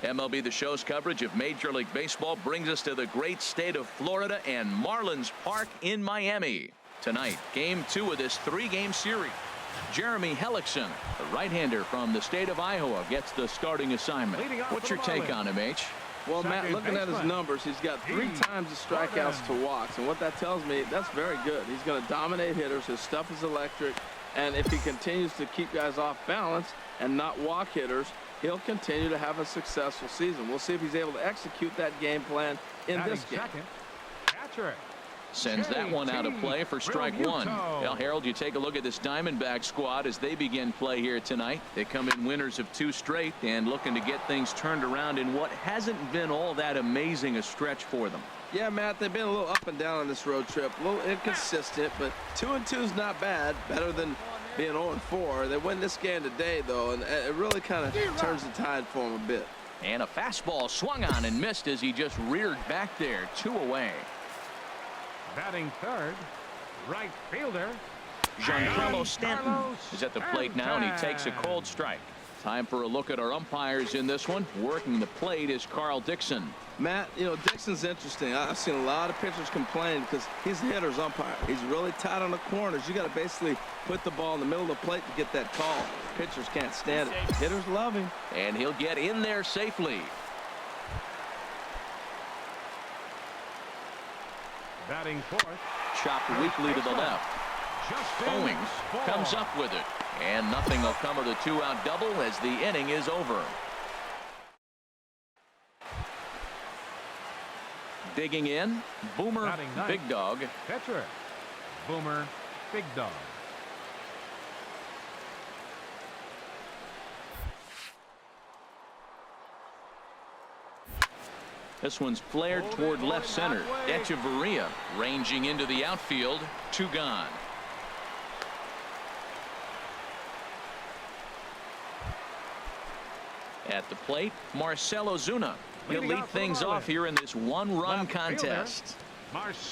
MLB The Show's coverage of Major League Baseball brings us to the great state of Florida and Marlins Park in Miami. Tonight, Game 2 of this 3-game series. Jeremy Hellickson, the right-hander from the state of Iowa, gets the starting assignment. What's your take on him, H? Well, Matt, looking at his numbers, he's got 3 times the strikeouts to walks. And what that tells me, that's very good. He's going to dominate hitters. His stuff is electric. And if he continues to keep guys off balance and not walk hitters, he'll continue to have a successful season. We'll see if he's able to execute that game plan in this game. Sends that one out of play for strike one. Well, Harold, you take a look at this Diamondback squad as they begin play here tonight. They come in winners of 2 straight and looking to get things turned around in what hasn't been all that amazing a stretch for them. Yeah, Matt, they've been a little up and down on this road trip, a little inconsistent, but 2-2 is not bad, better than being 0-4. They win this game today, though, and it really kind of turns the tide for them a bit. And a fastball swung on and missed as he just reared back there, 2 away. Batting third, right fielder Giancarlo Stanton is at the plate now, and he takes a cold strike. Time for a look at our umpires in this one. Working the plate is Carl Dixon. Matt, you know, Dixon's interesting. I've seen a lot of pitchers complain because he's the hitter's umpire. He's really tight on the corners. You got to basically put the ball in the middle of the plate to get that call. Pitchers can't stand it. Hitters love him. And he'll get in there safely. batting fourth. Chopped weakly to the left. Owings comes up with it. And nothing will come of the 2-out double as the inning is over. Digging in, Boomer Big Dog. Catcher, Boomer Big Dog. This one's flared toward left center. Echeverria ranging into the outfield. 2 gone. At the plate, Marcell Ozuna. He'll lead things off here in this 1-run contest.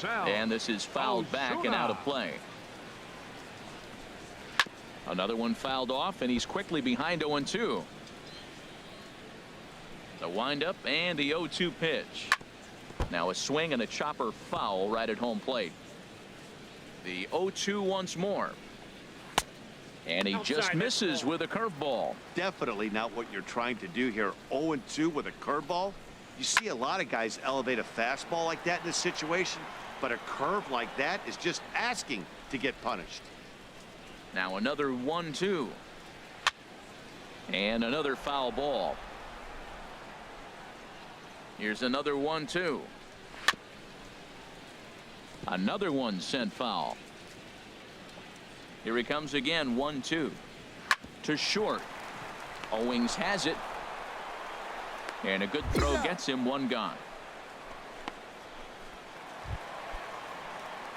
And this is fouled back and out of play. Another one fouled off, and he's quickly behind 0-2. The windup and the 0-2 pitch. Now a swing and a chopper foul right at home plate. The 0-2 once more. And he just misses with a curveball. Definitely not what you're trying to do here. 0-2 with a curveball. You see a lot of guys elevate a fastball like that in this situation, but a curve like that is just asking to get punished. Now another 1-2. And another foul ball. Here's another 1-2. Another one sent foul. Here he comes again. 1-2 to short. Owings has it, and a good throw gets him 1 gone.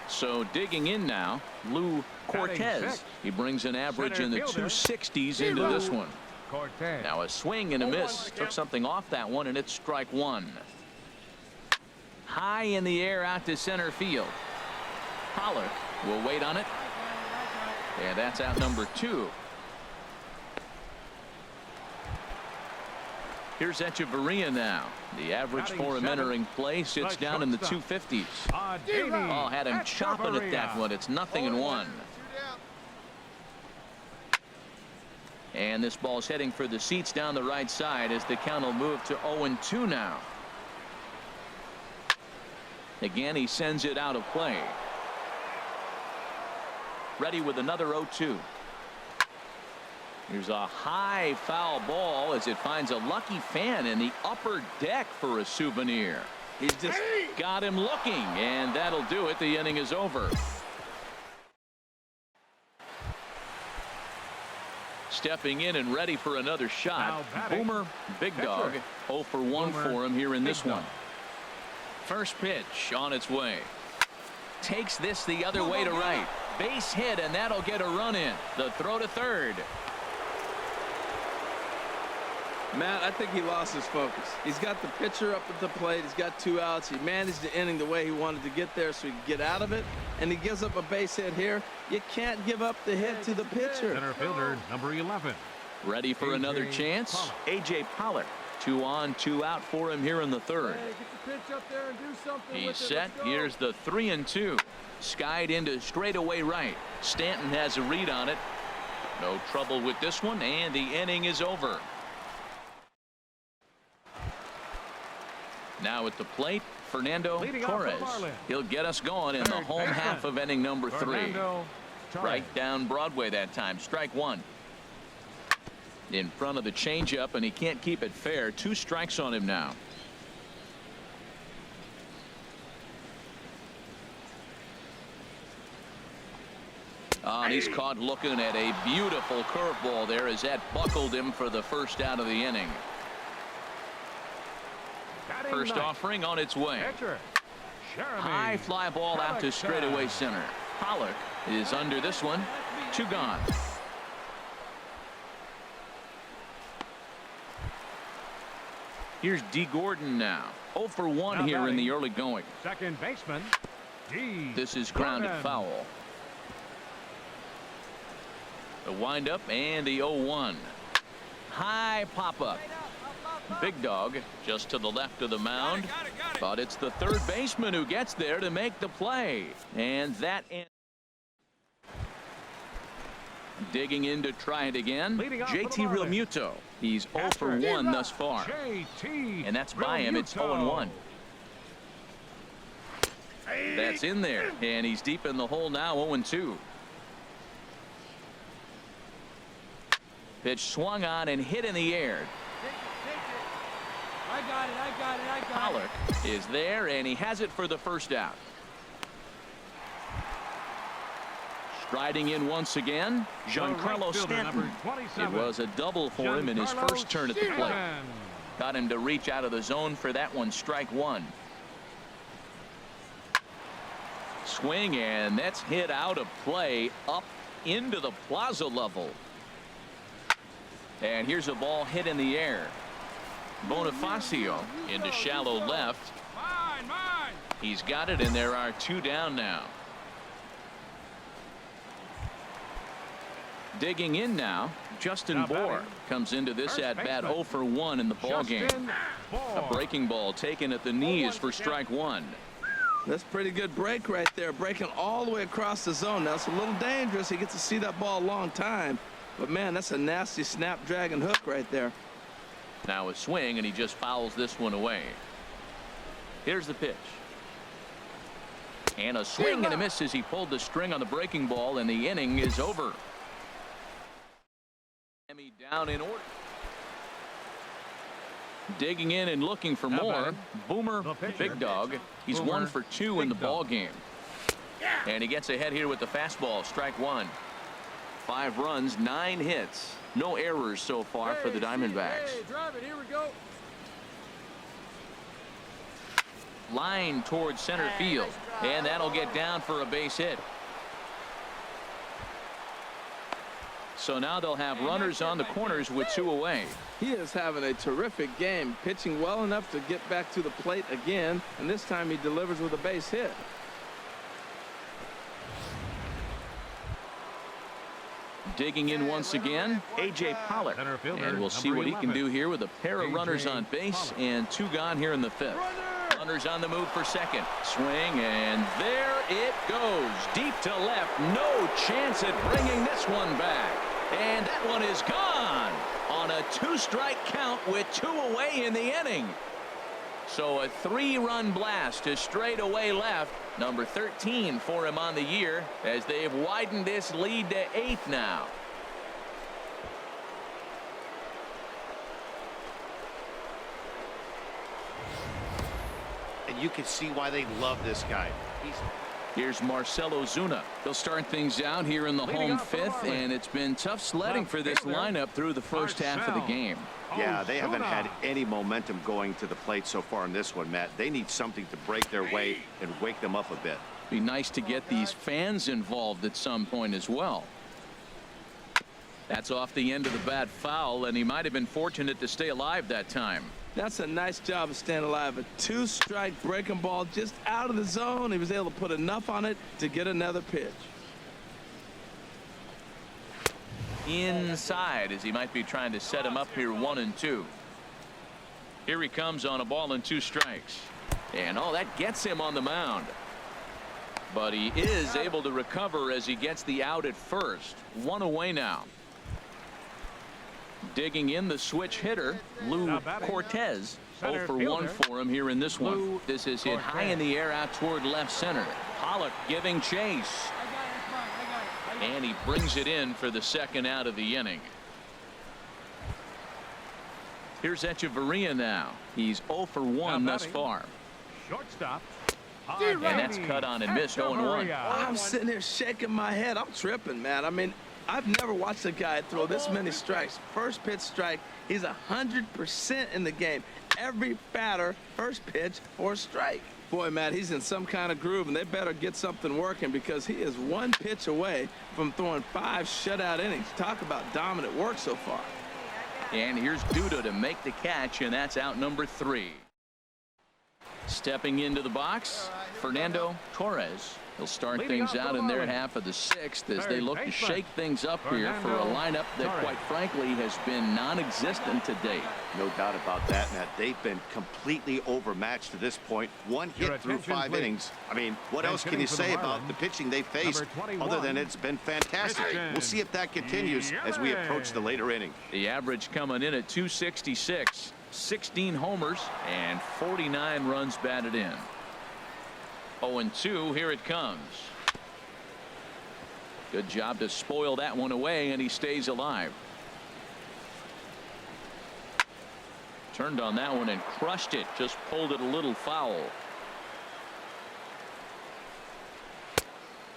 So digging in now, Lou Cortez. He brings an average in the 260s into this one. Now a swing and a miss. Took something off that one, and it's strike 1. High in the air out to center field. Pollock will wait on it. And that's out number 2. Here's Echeverria now. The average for him entering play sits down in the 250s. Oh, had him chopping at that one. It's 0-1. And this ball's heading for the seats down the right side as the count will move to 0-2 now. Again, he sends it out of play. Ready with another 0-2. Here's a high foul ball as it finds a lucky fan in the upper deck for a souvenir. He's just got him looking, and that'll do it. The inning is over. Stepping in and ready for another shot. Boomer Big Dog. 0 for 1 for him here in this one. First pitch on its way. Takes this the other way to right. Base hit, and that'll get a run in. The throw to third. Matt, I think he lost his focus. He's got the pitcher up at the plate. He's got 2 outs. He managed the inning the way he wanted to get there so he could get out of it. And he gives up a base hit here. You can't give up the hit to the pitcher. Center fielder, number 11. Ready for another chance. A.J. Pollock. 2 on, 2 out for him here in the third. Hey, get the pitch up there and do something He's with it. set. Let's go. Here's the 3-2. Skied into straightaway right. Stanton has a read on it. No trouble with this one, and the inning is over. Now at the plate, Fernando Leading off for the Torres. Marlins. He'll get us going in the Third home baseman, half of inning number 3. Fernando Torres. Right down Broadway that time. Strike 1. In front of the changeup, and he can't keep it fair. 2 strikes on him now. And he's caught looking at a beautiful curveball there as that buckled him for the first out of the inning. Batting First ninth. offering on its way. Catcher, Jeremy. High fly ball out to Pollock. straightaway center. Pollock is under this one. 2 gone. Here's D. Gordon now. 0 for 1 Now here in batting. the early going. Second baseman, D. This is grounded Gordon. foul. The windup and the 0-1. High pop up. Big Dog just to the left of the mound. But it's the third baseman who gets there to make the play. And that ends. Digging in to try it again. Leading off for the JT Marlins. Realmuto. He's 0 for Catcher, 1 thus far. JT. And that's by him. It's 0-1. That's in there. And he's deep in the hole now. 0-2. Pitch swung on and hit in the air. Take it. I got it. Pollock is there, and he has it for the first out. Striding in once again, Giancarlo right fielder, Stanton. number 27. It was a double for him in his Giancarlo first turn at the plate. Stanton. Got him to reach out of the zone for that one. Strike 1. Swing, and that's hit out of play up into the plaza level. And here's a ball hit in the air. Bonifacio into shallow left. Mine. He's got it, and there are 2 down now. Digging in now, Justin Now Bohr batting. comes into this First at bat baseman. 0 for 1 in the ball game. Justin A Bohr. breaking ball taken at the knees for strike 1. That's pretty good break right there, breaking all the way across the zone. Now it's a little dangerous. He gets to see that ball a long time, but man, that's a nasty snapdragon hook right there. Now a swing, and he just fouls this one away. Here's the pitch. And a swing and a miss as he pulled the string on the breaking ball, and the inning is over. Miami down in order. Digging in and looking for Now more. batting. Boomer The pitcher. Big Dog. He's Boomer 1 for 2 in the Big ball Dog. game. And he gets ahead here with the fastball. Strike 1. 5 runs, 9 hits. No errors so far for the Diamondbacks. Hey, drive it. Here we go. Line towards center field, and that'll get down for a base hit. So now they'll have runners on the corners with 2 away. He is having a terrific game, pitching well enough to get back to the plate again, and this time he delivers with a base hit. Digging in once again, A.J. Pollard. Center fielder, And we'll see number what he can 11. do here with a pair of runners A.J. on base Pollard. and 2 gone here in the 5th. Runners on the move for second. Swing, and there it goes. Deep to left. No chance at bringing this one back. And that one is gone on a 2-strike count with 2 away in the inning. So a 3-run blast to straightaway left. Number 13 for him on the year as they've widened this lead to 8 now. And you can see why they love this guy. Here's Marcelo Zuna. He'll start things out here in the Leading home off for the 5th, Marlins. and it's been tough sledding Left for this fielder, lineup through the first half of the Marcel. game. Yeah, they haven't Ozuna. had any momentum going to the plate so far in this one, Matt. They need something to break their way and wake them up a bit. Be nice to get these fans involved at some point as well. That's off the end of the bat foul, and he might have been fortunate to stay alive that time. That's a nice job of staying alive. A 2-strike breaking ball just out of the zone. He was able to put enough on it to get another pitch. Inside as he might be trying to set him up here 1-2. Here he comes on a ball and 2 strikes. And oh, that gets him on the mound. But he is able to recover as he gets the out at first. 1 away now. Digging in the switch hitter, Lou Cortez. 0 for 1 for him here in this one. This is hit high in the air out toward left center. Pollock giving chase. And he brings it in for the 2nd out of the inning. Here's Echeverria now. He's 0 for 1 thus far. Shortstop. And that's cut on and missed. 0-1. I'm sitting here shaking my head. I'm tripping, man. I mean, I've never watched a guy throw this many strikes. First pitch strike. He's 100% in the game. Every batter, first pitch for a strike. Boy, Matt, he's in some kind of groove, and they better get something working because he is 1 pitch away from throwing 5 shutout innings. Talk about dominant work so far. And here's Duda to make the catch, and that's out number 3. Stepping into the box, Fernando Torres. He'll start things out in their half of the 6th as they look to shake things up here for a lineup that, quite frankly, has been non-existent to date. No doubt about that, Matt. They've been completely overmatched to this point. 1 hit through 5 innings. I mean, what else can you say about the pitching they faced other than it's been fantastic? We'll see if that continues as we approach the later inning. The average coming in at 266, 16 homers, and 49 runs batted in. 0-2, here it comes. Good job to spoil that one away, and he stays alive. Turned on that one and crushed it. Just pulled it a little foul.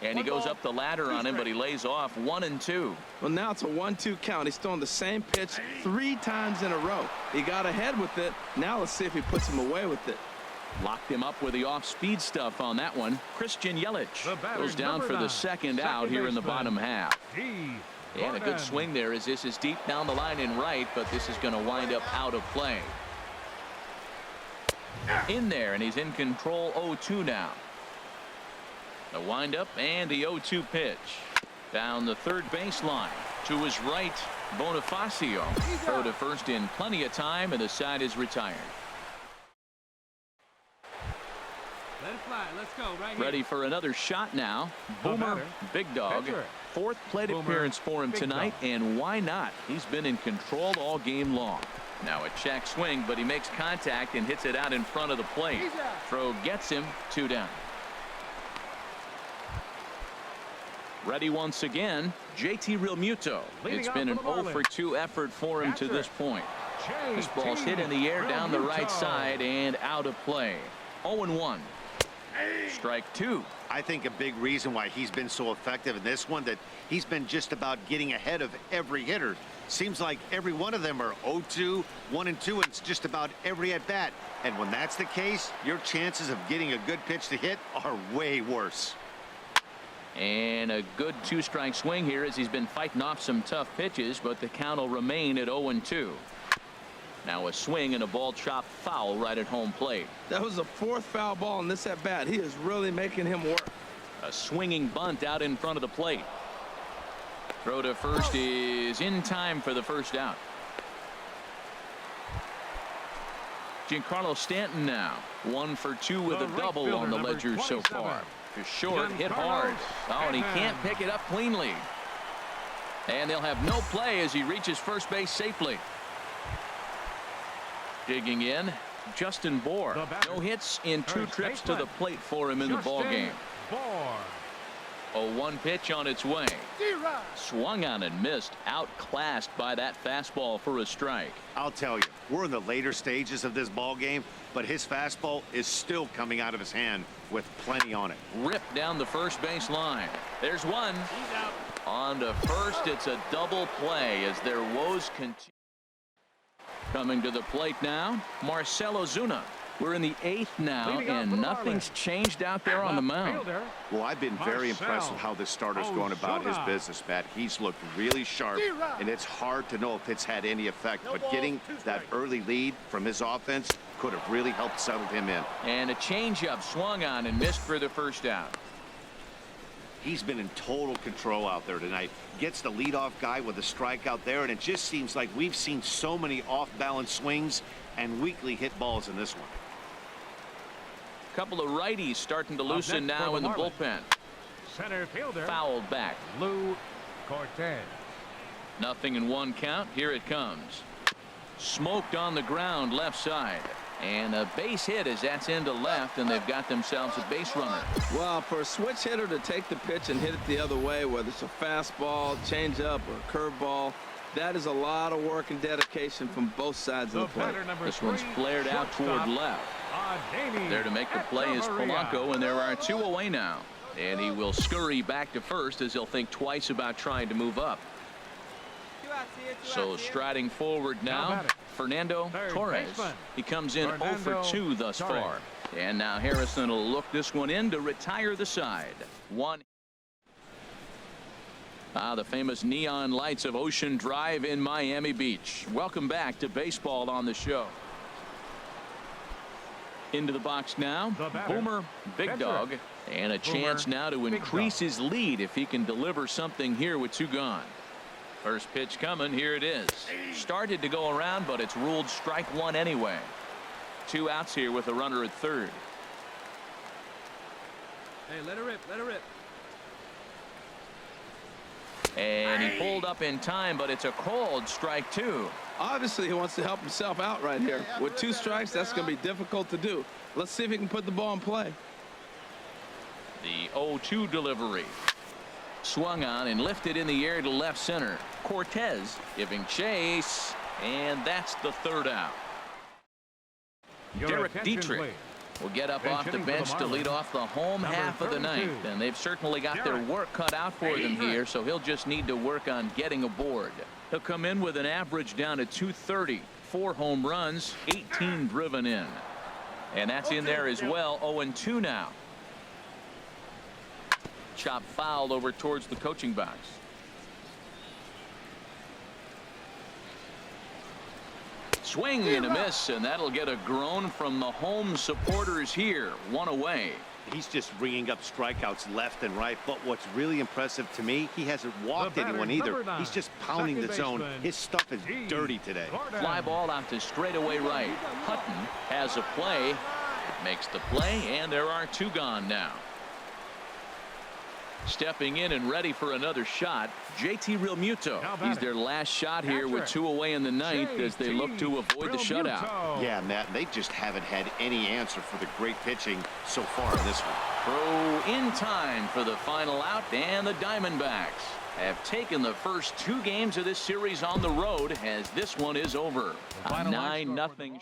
And he goes up the ladder on him, but he lays off. 1-2. Well, now it's a 1-2 count. He's throwing the same pitch 3 times in a row. He got ahead with it. Now let's see if he puts him away with it. Locked him up with the off-speed stuff on that one. Christian Yelich goes down for the 2nd out here in the bottom half. And a good swing there as this is deep down the line in right, but this is going to wind up out of play. In there, and he's in control. 0-2 now. The windup and the 0-2 pitch. Down the third baseline. To his right, Bonifacio. Throw to first in plenty of time, and the side is retired. Let it fly. Let's go right here. Ready for another shot now. Boomer, big dog. 4th plate appearance for him tonight, and why not? He's been in control all game long. Now a check swing, but he makes contact and hits it out in front of the plate. Throw gets him. 2 down. Ready once again, JT Realmuto. It's been an 0 for 2 effort for him to this point. This ball's hit in the air down the right side and out of play. 0-1. Strike 2. I think a big reason why he's been so effective in this one that he's been just about getting ahead of every hitter. Seems like every one of them are 0-2, 1-2, and it's just about every at bat. And when that's the case, your chances of getting a good pitch to hit are way worse. And a good 2-strike swing here as he's been fighting off some tough pitches, but the count will remain at 0-2. Now a swing and a ball chopped foul right at home plate. That was the 4th foul ball in this at bat. He is really making him work. A swinging bunt out in front of the plate. Throw to first is in time for the 1st out. Giancarlo Stanton now 1 for 2 with a double on the ledger so far. To short, hit hard. Oh, and he can't pick it up cleanly. And they'll have no play as he reaches first base safely. Digging in, Justin Bour. No hits in 2 trips to the plate for him in the ball game. A 1 pitch on its way. Swung on and missed. Outclassed by that fastball for a strike. I'll tell you, we're in the later stages of this ball game, but his fastball is still coming out of his hand with plenty on it. Ripped down the first base line. There's one. On to first. It's a double play as their woes continue. Coming to the plate now, Marcell Ozuna. We're in the 8th now, and nothing's changed out there on the mound. Well, I've been very impressed with how this starter's going about his business, Matt. He's looked really sharp, and it's hard to know if it's had any effect, but getting that early lead from his offense could have really helped settle him in. And a changeup swung on and missed for the 1st out. He's been in total control out there tonight. Gets the leadoff guy with a strikeout there, and it just seems like we've seen so many off-balance swings, and weakly hit balls in this one. Couple of righties starting to Up loosen next for now the in the Marlins. bullpen. Center fielder. Fouled back. Lou Cortez. 0-1 count. Here it comes. Smoked on the ground left side. And a base hit as that's into left, and they've got themselves a base runner. Well, for a switch hitter to take the pitch and hit it the other way, whether it's a fastball, changeup, or a curveball, that is a lot of work and dedication from both sides of the plate. Batter number This 3, one's flared out toward shortstop, left. Ademi There to make the play is Echeverria. Polanco, and there are 2 away now. And he will scurry back to first as he'll think twice about trying to move up. So striding forward now, batting. Fernando Third Torres. baseman. He comes in 0 Fernando for 2 thus Torres. far. And now Harrison will look this one in to retire the side. The famous neon lights of Ocean Drive in Miami Beach. Welcome back to baseball on the show. Into the box now, The batter, Boomer Big Bencher. Dog, and a chance now to Big increase Dog. his lead if he can deliver something here with 2 gone. First pitch coming. Here it is. Started to go around, but it's ruled strike 1 anyway. 2 outs here with a runner at third. Hey, let it rip, let it rip. And he pulled up in time, but it's a called strike 2. Obviously, he wants to help himself out right here. With 2 strikes, that's going to be difficult to do. Let's see if he can put the ball in play. The 0-2 delivery. Swung on and lifted in the air to left center. Cortez giving chase, and that's the 3rd out. Your Derek attention, Dietrich please. will get up Bench off the hitting for the bench to lead Marlins. off the home Number half of the 32. 9th, and they've certainly got their Derek work cut out for them Dietrich. here, so he'll just need to work on getting aboard. He'll come in with an average down to 230, 4 home runs, 18 driven in, and that's in there as well. 0-2 now. Chop foul over towards the coaching box. Swing and a miss, and that'll get a groan from the home supporters here. 1 away. He's just ringing up strikeouts left and right, but what's really impressive to me, he hasn't walked The batter, anyone either. number 9, He's just pounding the second zone. baseman, His stuff is D. dirty today. Gordon. Fly ball out to straightaway right. Hutton has a play, makes the play, and there are 2 gone now. Stepping in and ready for another shot, JT Realmuto. Now He's batting. their last shot here with 2 away in the 9th as they look to avoid the shutout. Realmuto. Yeah, Matt, they just haven't had any answer for the great pitching so far in this one. Throw in time for the final out, and the Diamondbacks have taken the first 2 games of this series on the road as this one is over. A Final line score 9-0. for the ball game.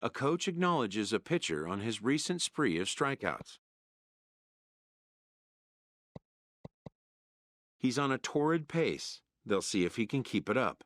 A coach acknowledges a pitcher on his recent spree of strikeouts. He's on a torrid pace. They'll see if he can keep it up.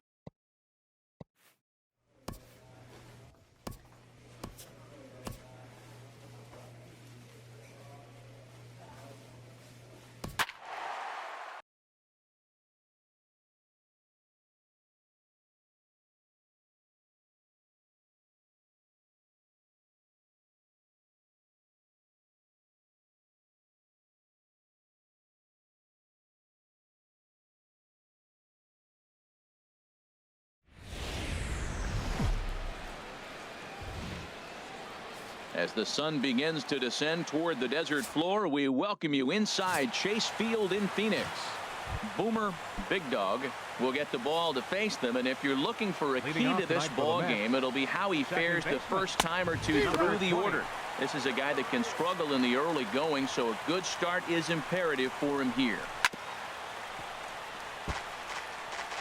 As the sun begins to descend toward the desert floor, we welcome you inside Chase Field in Phoenix. Boomer Big Dog will get the ball to face them, and if you're looking for a Leading key off to this tonight for the ball Mets, game, it'll be how he second fares the baseman, first time or 2 number through the 20. order. This is a guy that can struggle in the early going, so a good start is imperative for him here.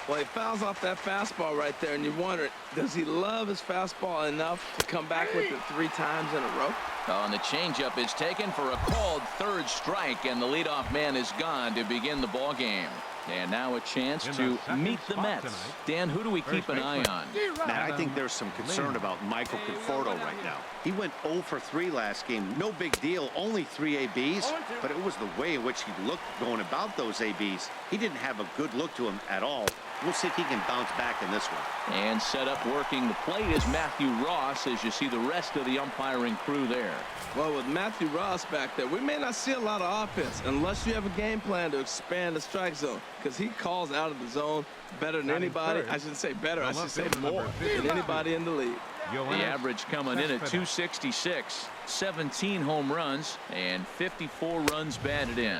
Well, he fouls off that fastball right there, and you wonder, does he love his fastball enough to come back with it 3 times in a row? Oh, and the changeup is taken for a called 3rd strike, and the leadoff man is gone to begin the ball game. And now a chance In to the second meet the spot Mets. tonight, Dan, who do we keep an eye on? Matt, I think there's some concern about Michael Conforto right now. He went 0 for 3 last game. No big deal, only 3 ABs, but it was the way in which he looked going about those ABs. He didn't have a good look to him at all. We'll see if he can bounce back in this one. And set up working the plate is Matthew Ross, as you see the rest of the umpiring crew there. Well, with Matthew Ross back there, we may not see a lot of offense unless you have a game plan to expand the strike zone, because he calls out of the zone better than anybody. I shouldn't say better, I should say more than anybody in the league. The average coming in at 266, 17 home runs, and 54 runs batted in.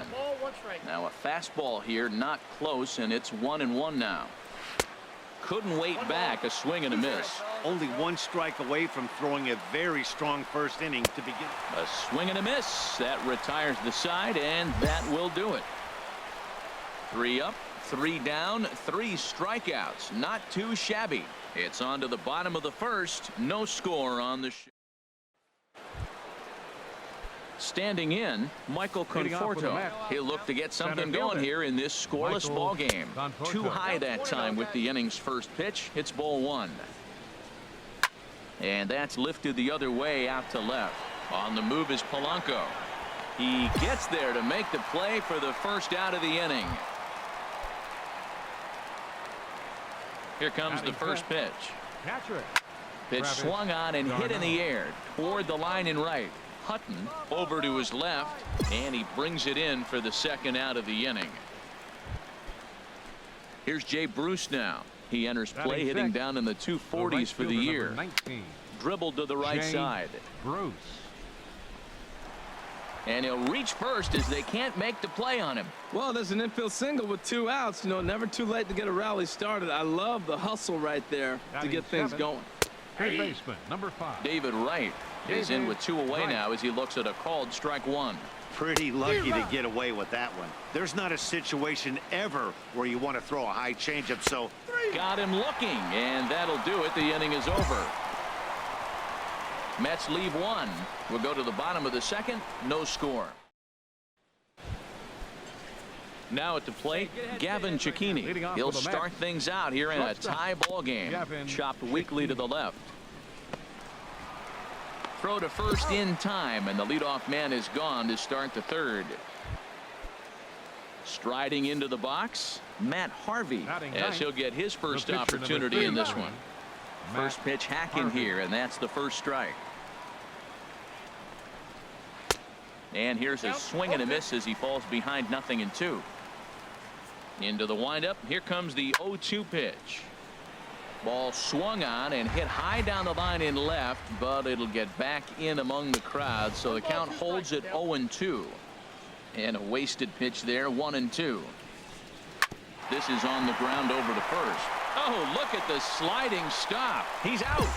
Now a fastball here, not close, and it's 1-1 now. Couldn't wait back, a swing and a miss. Only 1 strike away from throwing a very strong first inning to begin. A swing and a miss. That retires the side, and that will do it. 3 up, 3 down, 3 strikeouts. Not too shabby. It's on to the bottom of the first. No score on the show. Standing in, Michael Conforto. He'll look to get something going here in this scoreless ball game. Too high that time with the inning's first pitch. It's ball 1. And that's lifted the other way out to left. On the move is Polanco. He gets there to make the play for the first out of the inning. Here comes the first pitch. Pitch swung on and hit in the air toward the line and right. Hutton over to his left, and he brings it in for the second out of the inning. Here's Jay Bruce now. He enters play hitting down in the 240s for the year. Dribbled to the right side. Bruce. And he'll reach first as they can't make the play on him. Well, there's an infield single with 2 outs. You know, never too late to get a rally started. I love the hustle right there to get things going. Third baseman, number 5. David Wright is in with 2 away now as he looks at a called strike 1. Pretty lucky to get away with that one. There's not a situation ever where you want to throw a high changeup, so. Got him looking, and that'll do it. The inning is over. Mets leave 1. We'll go to the bottom of the second. No score. Now at the plate, Gavin Cecchini. He'll start things out here in a tie ball game. Chopped weakly to the left. Throw to first in time, and the leadoff man is gone to start the third. Striding into the box, Matt Harvey, as he'll get his first opportunity in this one. First pitch hacking here, and that's the first strike. And here's a swing and a miss as he falls behind 0-2. Into the windup. Here comes the 0-2 pitch. Ball swung on and hit high down the line in left, but it'll get back in among the crowd, so the count holds at 0-2. And a wasted pitch there, 1-2. This is on the ground over to first. Oh, look at the sliding stop. He's out.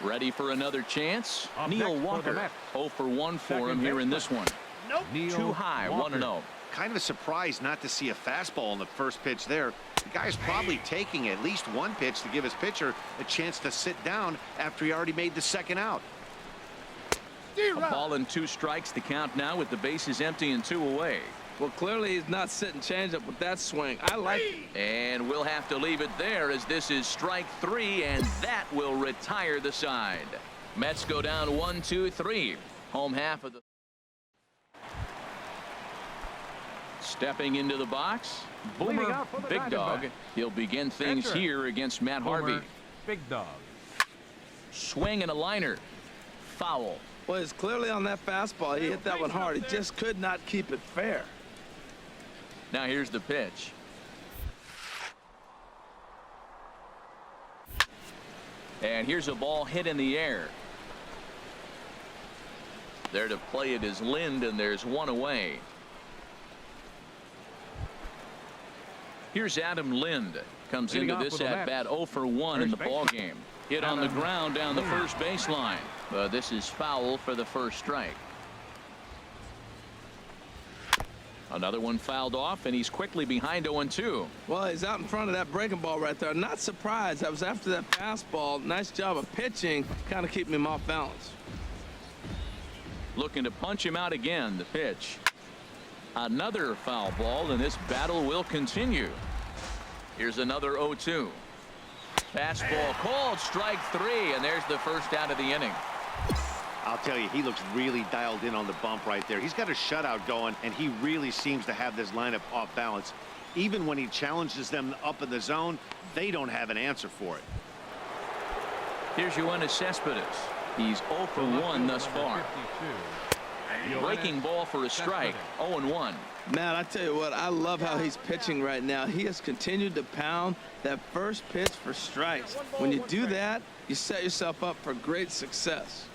Ready for another chance? Neil Walker. 0 for 1 for him here in this one. Too high, 1-0. Kind of surprised not to see a fastball in the first pitch there. The guy's probably taking at least 1 pitch to give his pitcher a chance to sit down after he already made the second out. A ball and 2 strikes to count now with the bases empty and 2 away. Well, clearly he's not sitting changeup with that swing. I like it. And we'll have to leave it there as this is strike 3, and that will retire the side. Mets go down 1-2-3. Home half of the. Stepping into the box, Boomer Big Dog. He'll begin things here against Matt Harvey. Big Dog. Swing and a liner. Foul. Well, it's clearly on that fastball. He hit that one hard. He just could not keep it fair. Now here's the pitch. And here's a ball hit in the air. There to play it is Lind, and there's 1 away. Here's Adam Lind. Comes into this at bat 0 for 1 in the ball game. Hit on the ground down the first baseline. This is foul for the first strike. Another one fouled off, and he's quickly behind 0-2. Well, he's out in front of that breaking ball right there. Not surprised. That was after that fastball. Nice job of pitching, kind of keeping him off balance. Looking to punch him out again. The pitch. Another foul ball, and this battle will continue. Here's another 0-2. Fastball called, strike 3, and there's the first out of the inning. I'll tell you, he looks really dialed in on the bump right there. He's got a shutout going, and he really seems to have this lineup off balance. Even when he challenges them up in the zone, they don't have an answer for it. Here's Yoenis Cespedes. He's 0 for 1 thus far. Breaking ball for a strike. 0-1. Matt, I tell you what, I love how he's pitching right now. He has continued to pound that first pitch for strikes. When you do that, you set yourself up for great success.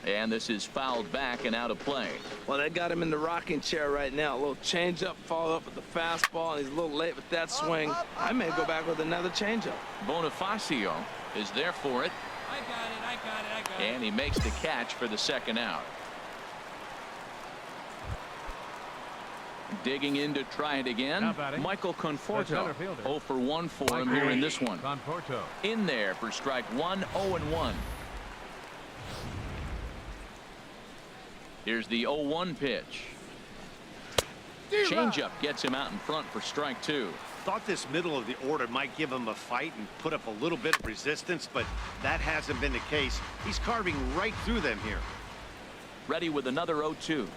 And this is fouled back and out of play. Well, they got him in the rocking chair right now. A little changeup, followed up with the fastball, and he's a little late with that swing. I may go back with another changeup. Bonifacio is there for it. I got it, I got it, I got it. And he makes the catch for the second out. Digging in to try it again. Michael Conforto. 0 for 1 for him here in this one. Conforto. In there for strike 1. 0-1. Here's the 0-1 pitch. Changeup gets him out in front for strike 2. Thought this middle of the order might give him a fight and put up a little bit of resistance, but that hasn't been the case. He's carving right through them here. Ready with another 0-2.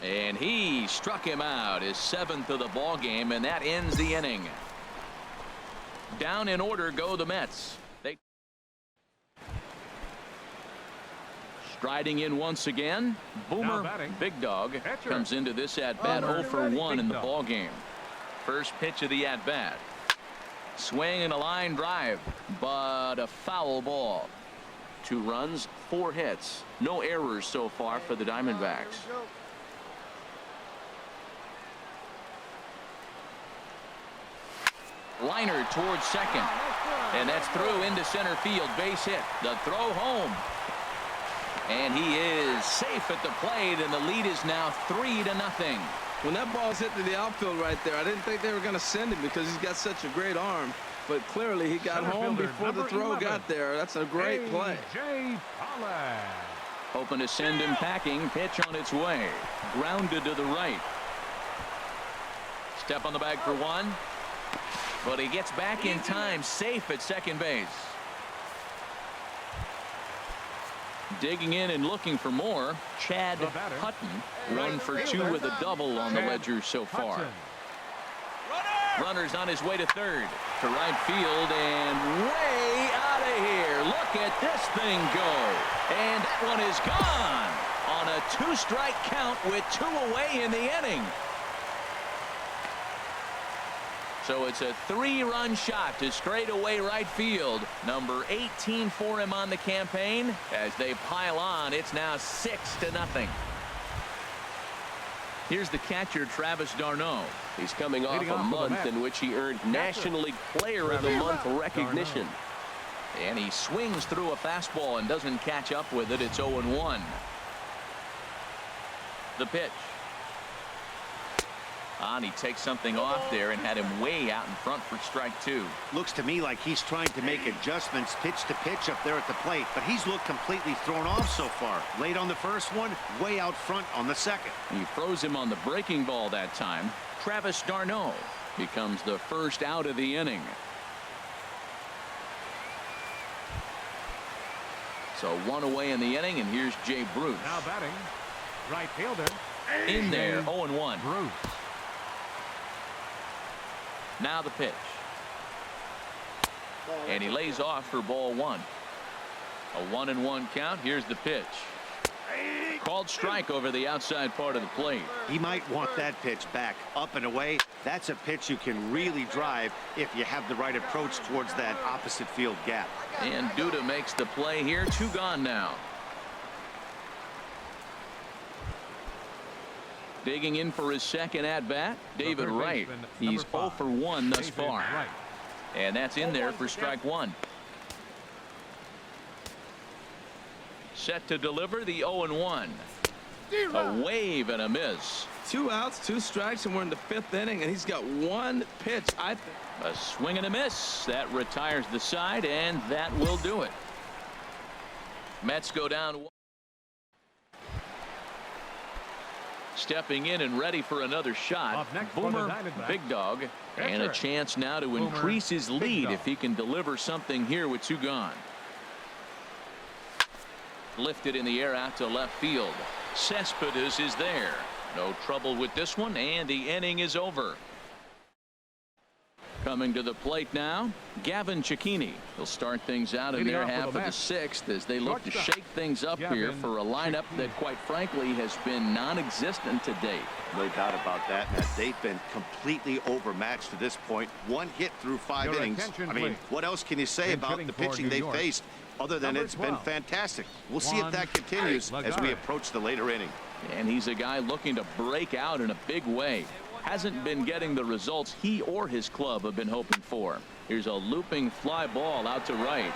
And he struck him out, his 7th of the ball game, and that ends the inning. Down in order go the Mets. Striding in once again, Boomer Big Dog comes into this at-bat 0 for 1 in the ball game. First pitch of the at-bat. Swing and a line drive, but a foul ball. 2 runs, 4 hits. No errors so far for the Diamondbacks. Liner towards second. And that's through into center field. Base hit. The throw home. And he is safe at the plate, and the lead is now 3-0. When that ball's hit to the outfield right there, I didn't think they were going to send him because he's got such a great arm. But clearly he got home before the throw got there. That's a great play. Hoping to send him packing. Pitch on its way. Grounded to the right. Step on the bag for 1. But he gets back in time, safe at second base. Digging in and looking for more, Chad Hutton. 1 for 2 with a double on the ledger so far. Runner's on his way to third. To right field and way out of here. Look at this thing go. And that one is gone on a 2-strike count with 2 away in the inning. So it's a 3-run shot to straightaway right field. Number 18 for him on the campaign. As they pile on, it's now 6-0. Here's the catcher, Travis d'Arnaud. He's coming off a month in which he earned National League Player of the Month recognition. And he swings through a fastball and doesn't catch up with it. It's 0-1. The pitch. And he takes something off there and had him way out in front for strike 2. Looks to me like he's trying to make adjustments pitch to pitch up there at the plate, but he's looked completely thrown off so far. Late on the first one, way out front on the second. He froze him on the breaking ball that time. Travis d'Arnaud becomes the first out of the inning. So 1 away in the inning, and here's Jay Bruce. Now batting, right fielder. In there, 0-1. Bruce. Now the pitch. And he lays off for ball 1. A 1-1 count. Here's the pitch. Called strike over the outside part of the plate. He might want that pitch back up and away. That's a pitch you can really drive if you have the right approach towards that opposite field gap. And Duda makes the play here. 2 gone now. Digging in for his second at-bat, David Wright. He's 0 for 1 thus far. And that's in there for strike 1. Set to deliver the 0-1. A wave and a miss. 2 outs, 2 strikes, and we're in the 5th inning, and he's got 1 pitch. A swing and a miss. That retires the side, and that will do it. Mets go down Stepping in and ready for another shot. Up next for the Boomer Diamondbacks. Big Dog. And a Catcher. chance now to Boomer increase his Big lead Dog. if he can deliver something here with 2 gone. Lifted in the air out to left field. Cespedes is there. No trouble with this one, and the inning is over. Coming to the plate now, Gavin Cicchini. He'll start things out in Leading their off for half the of the Mets. 6th as they look to Shortstop. shake things up Gavin here for a lineup Cicchini. that, quite frankly, has been non-existent to date. No doubt about that, Matt. They've been completely overmatched to this point. 1 hit through 5 Your innings. attention, I mean, please. what else can you say And about hitting the for pitching New they've York, faced other than number it's been 12. fantastic? We'll see if Juan that continues as we Lagares. approach the later inning. And he's a guy looking to break out in a big way. Hasn't been getting the results he or his club have been hoping for. Here's a looping fly ball out to right.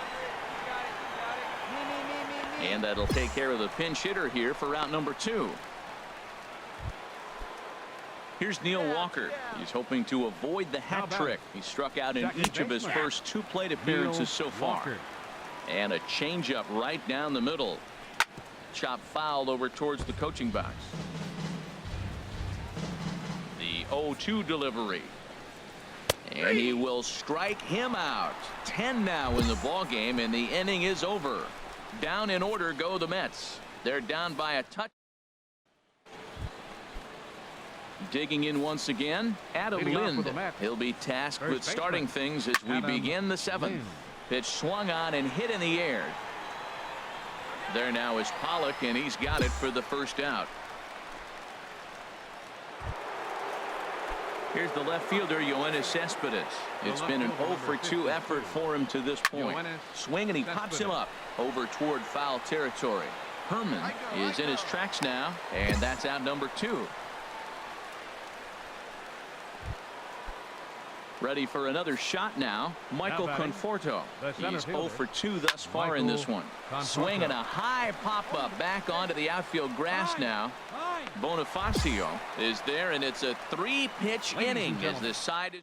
And that'll take care of the pinch hitter here for out number 2. Here's Neil Walker. He's hoping to avoid the hat trick. He struck out in Second each of his baseman. first 2 plate appearances so far. Walker. And a changeup right down the middle. Chop foul over towards the coaching box. The 0-2 delivery. And he will strike him out. 10 now in the ball game, and the inning is over. Down in order go the Mets. They're down by a touch. Digging in once again, Adam Leading off for Lind. the Mets. He'll be tasked First with starting baseman, things as we Adam begin the 7th. Lind. Pitch swung on and hit in the air. There now is Pollock, and he's got it for the first out. Here's the left fielder, Yoenis Cespedes. It's been an 0 for 2 effort for him to this point. Yoenis Swing, and he pops him up over toward foul territory. Herman is in his tracks now, and that's out number 2. Ready for another shot now. Michael Now batting, Conforto. the center He's 0 fielder, for 2 thus far in this Michael one. Conforto. Swing and a high pop-up back onto the outfield grass now. Bonifacio is there, and it's a 3-pitch Ladies and inning as gentlemen. the side is.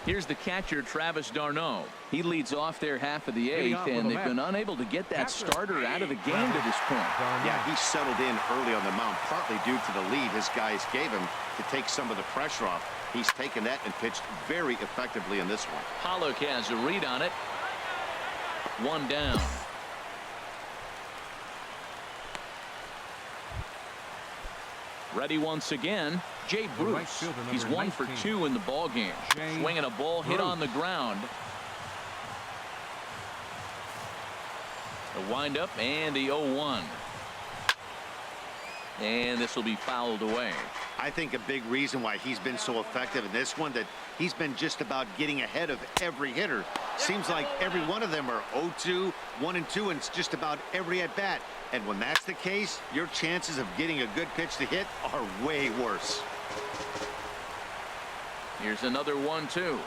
Here's the catcher, Travis d'Arnaud. He leads off their half of the Leading 8th, off for and the they've been unable to get that Catcher. starter out of the game to this point. Yeah, he settled in early on the mound, partly due to the lead his guys gave him to take some of the pressure off. He's taken that and pitched very effectively in this one. Pollock has a read on it. 1 down. Ready once again, Jay The right Bruce. fielder, He's number 1 for 19. 2 in the ball game. Jay Swinging a ball hit Bruce. on the ground. The windup and the 0-1. And this will be fouled away. I think a big reason why he's been so effective in this one, that he's been just about getting ahead of every hitter. Seems like every one of them are 0-2, 1-2, and it's just about every at bat. And when that's the case, your chances of getting a good pitch to hit are way worse. Here's another 1-2.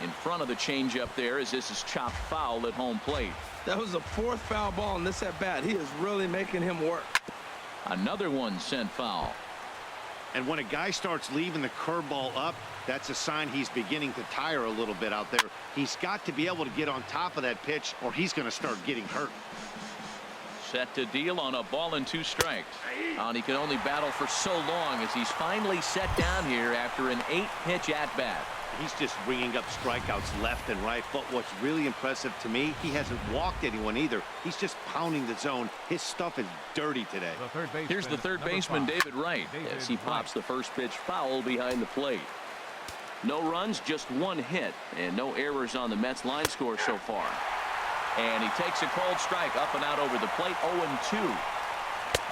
In front of the changeup there as this is chopped foul at home plate. That was the 4th foul ball in this at bat. He is really making him work. Another one sent foul. And when a guy starts leaving the curveball up, that's a sign he's beginning to tire a little bit out there. He's got to be able to get on top of that pitch, or he's going to start getting hurt. Set to deal on a ball and 2 strikes. And he can only battle for so long as he's finally set down here after an 8-pitch at bat. He's just ringing up strikeouts left and right. But what's really impressive to me, he hasn't walked anyone either. He's just pounding the zone. His stuff is dirty today. The third baseman, Here's the third number baseman, 5. David Wright, as he pops the first pitch foul behind the plate. No runs, just 1 hit, and no errors on the Mets line score so far. And he takes a cold strike up and out over the plate, 0-2.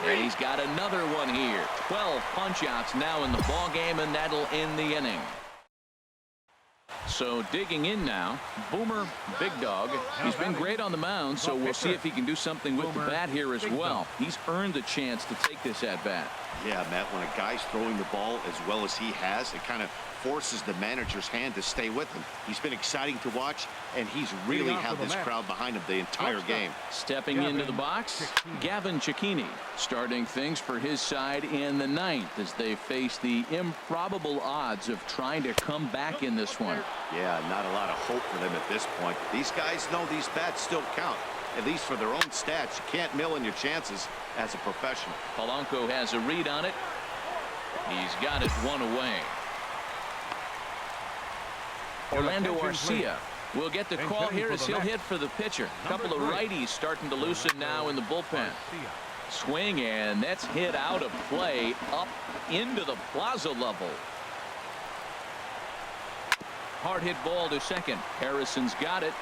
And he's got another one here. 12 punch-outs now in the ball game, and that'll end the inning. So digging in now, Boomer Big Dog. He's been great on the mound, so we'll see if he can do something with the bat here as well. He's earned the chance to take this at bat. Yeah, Matt, when a guy's throwing the ball as well as he has, it kind of forces the manager's hand to stay with him. He's been exciting to watch, and he's really had this crowd behind him the entire game. Stepping into the box, Gavin Cicchini starting things for his side in the 9th as they face the improbable odds of trying to come back in this one. Yeah, not a lot of hope for them at this point. These guys know these bats still count. at least for their own stats. You can't mill in your chances as a professional. Polanco has a read on it. He's got it one away. Orlando Arcia will get the call here as he'll hit for the pitcher. A couple of righties starting to loosen now in the bullpen. Swing, and that's hit out of play up into the plaza level. Hard hit ball to second. Harrison's got it.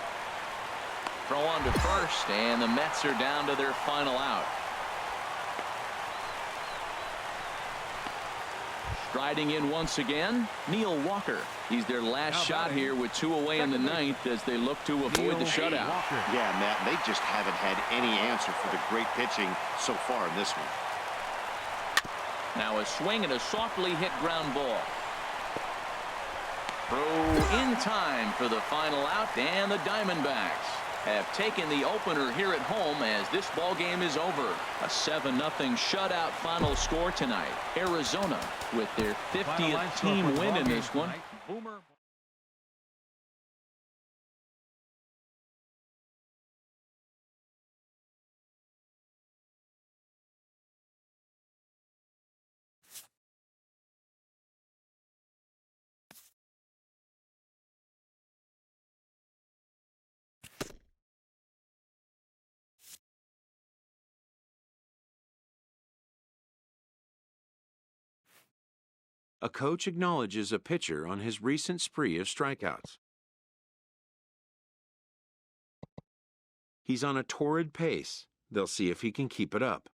Throw on to first, and the Mets are down to their final out. Striding in once again, Neil Walker. He's their last shot here with 2 away in the ninth as they look to avoid the shutout. Yeah, Matt, they just haven't had any answer for the great pitching so far in this one. Now a swing and a softly hit ground ball. Throw in time for the final out, and the Diamondbacks have taken the opener here at home as this ball game is over. A 7-0 shutout final score tonight. Arizona with their 50th team win in this one. Boomer. A coach acknowledges a pitcher on his recent spree of strikeouts. He's on a torrid pace. They'll see if he can keep it up.